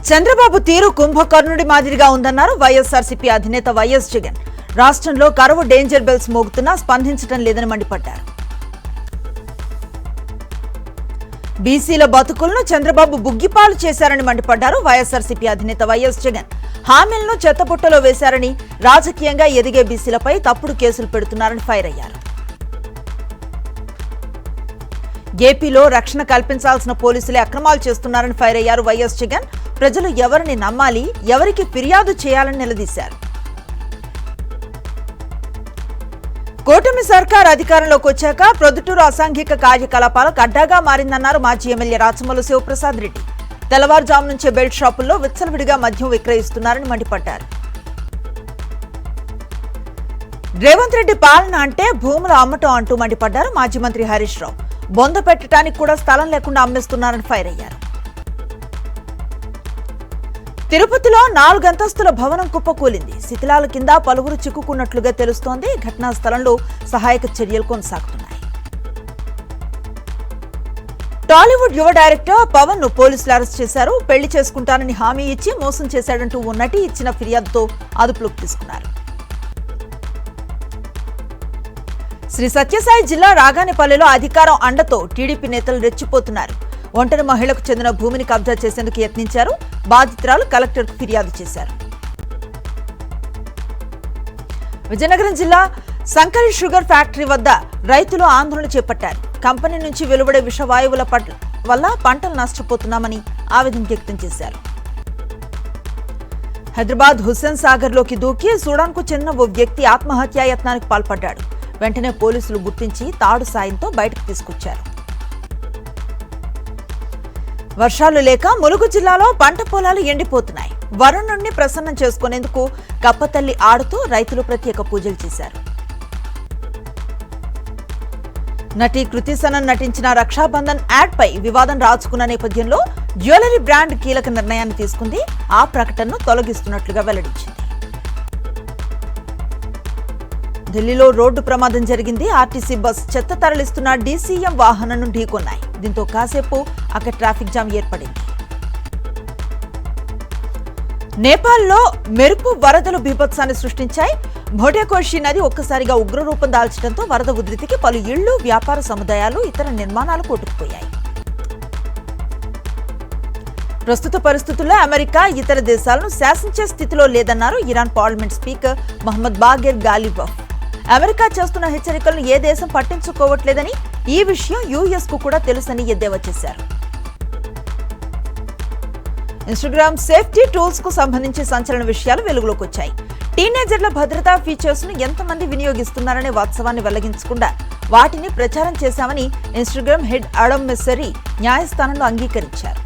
చంద్రబాబు తీరు కుంభకర్ణుడి మాదిరిగా ఉందన్నారు వైఎస్ఆర్సీపీ అధినేత వైఎస్ జగన్. రాష్ట్రంలో కరువు డేంజర్ బెల్స్ మోగుతున్నా స్పందించడం లేదని మండిపడ్డారు. బీసీల బతుకులను చంద్రబాబు బుగ్గిపాలు చేశారని మండిపడ్డారు వైఎస్ఆర్సీపీ అధినేత వైఎస్ జగన్. హామీలను చెత్తపుట్టలో వేశారని, రాజకీయంగా ఎదిగే బీసీలపై తప్పుడు కేసులు పెడుతున్నారని ఫైర్ అయ్యారు. ఏపీలో రక్షణ కల్పించాల్సిన పోలీసులే అక్రమాలు చేస్తున్నారని ఫైర్ అయ్యారు వైఎస్ జగన్. ప్రజలు ఎవరిని నమ్మాలి, ఎవరికి ఫిర్యాదు చేయాలని నిలదీశారు. కూటమి సర్కార్ అధికారంలోకి వచ్చాక ప్రొద్దుటూరు అసాంఘిక కార్యకలాపాలకు అడ్డాగా మారిందన్నారు మాజీ ఎమ్మెల్యే రాచమల్లు శివప్రసాద్ రెడ్డి. తెల్లవారుజాము నుంచే బెల్ట్ షాపుల్లో విచ్చలవిడిగా మద్యం విక్రయిస్తున్నారని మండిపడ్డారు. రేవంత్ రెడ్డి పాలన అంటే భూములు అమ్మటం అంటూ మండిపడ్డారు మాజీ మంత్రి హరీష్ రావు. బొంద పెట్టడానికి కూడా స్థలం లేకుండా అమ్మేస్తున్నారని ఫైర్ అయ్యారు. తిరుపతిలో 4 అంతస్తుల భవనం కుప్పకూలింది. శిథిలాల కింద పలువురు చిక్కుకున్నట్లుగా తెలుస్తోంది. ఘటనా స్థలంలో సహాయక చర్యలు కొనసాగుతున్నాయి. టాలీవుడ్ యువ డైరెక్టర్ పవన్ ను పోలీసులు అరెస్ట్ చేశారు. పెళ్లి చేసుకుంటానని హామీ ఇచ్చి మోసం చేశాడంటూ ఓ నటి ఇచ్చిన ఫిర్యాదుతో అదుపులోకి తీసుకున్నారు. శ్రీ సత్యసాయి జిల్లా రాగానేపల్లిలో అధికారం అండతో టీడీపీ నేతలు రెచ్చిపోతున్నారు. ఒంటరి మహిళకు చెందిన భూమిని కబ్జా చేసేందుకు యత్నించారు. బాధితురాలు కలెక్టర్కు ఫిర్యాదు చేశారు. విజయనగరం జిల్లా సంకరి షుగర్ ఫ్యాక్టరీ వద్ద రైతులు ఆందోళన చేపట్టారు. కంపెనీ నుంచి వెలువడే విషవాయువుల వల్ల పంటలు నష్టపోతున్నామని ఆవేదన వ్యక్తం చేశారు. హైదరాబాద్ హుస్సేన్ సాగర్ లోకి దూకి సూడాన్కు చెందిన ఓ వ్యక్తి ఆత్మహత్యా యత్నానికి పాల్పడ్డాడు. వెంటనే పోలీసులు గుర్తించి తాడు సాయంతో బయటకు తీసుకొచ్చారు. వర్షాలు లేక ములుగు జిల్లాలో పంట పొలాలు ఎండిపోతున్నాయి. వరుణ్ నుండి ప్రసన్నం చేసుకునేందుకు కప్పతల్లి ఆడుతూ రైతులు ప్రత్యేక పూజలు చేశారు. నటి కృతి సనన్ నటించిన రక్షాబంధన్ యాడ్ పై వివాదం రాచుకున్న నేపథ్యంలో జ్యువెలరీ బ్రాండ్ కీలక నిర్ణయాన్ని తీసుకుంది. ఆ ప్రకటనను తొలగిస్తున్నట్లుగా వెల్లడించింది. ఢిల్లీలో రోడ్డు ప్రమాదం జరిగింది. ఆర్టీసీ బస్ చెత్త తరలిస్తున్న డీసీఎం వాహనాన్ని ఢీకొన్నాయి. దీంతో కాసేపు అక్కడ ట్రాఫిక్ జామ్ ఏర్పడింది. నేపాల్లో మెరుపు వరదలు బీభత్సాన్ని సృష్టించాయి. భోటేకోషి నది ఒక్కసారిగా ఉగ్రరూపం దాల్చడంతో వరద ఉధృతికి పలు ఇళ్లు, వ్యాపార సముదాయాలు, ఇతర నిర్మాణాలు కొట్టుకుపోయాయి. ప్రస్తుత పరిస్థితుల్లో అమెరికా ఇతర దేశాలను శాసించే స్థితిలో లేదన్నారు Iran parliament speaker Mohammad Bagher Ghalibaf. America చేస్తున్న హెచ్చరికలను ఏ దేశం పట్టించుకోవట్లేదని, ఈ విషయం యూఎస్ కు కూడా తెలుసని ఎద్దేవా చేశారు. ఇన్స్టాగ్రామ్ సేఫ్టీ టూల్స్ కు సంబంధించి సంచలన విషయాలు వెలుగులోకి వచ్చాయి. టీనేజర్ల భద్రతా ఫీచర్స్ ను ఎంతమంది వినియోగిస్తున్నారనే వాస్తవాన్ని వెల్లగించకుండా వాటిని ప్రచారం చేశామని ఇన్స్టాగ్రామ్ హెడ్ అడమ్ మెస్సరీ న్యాయస్థానంలో అంగీకరించారు.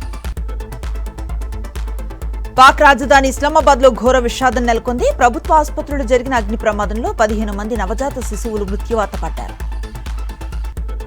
పాక్ రాజధాని ఇస్లామాబాద్ లో ఘోర విషాదం నెలకొంది. ప్రభుత్వ ఆసుపత్రిలో జరిగిన అగ్ని ప్రమాదంలో 15 మంది నవజాత శిశువులు మృత్యువాత పడ్డారు.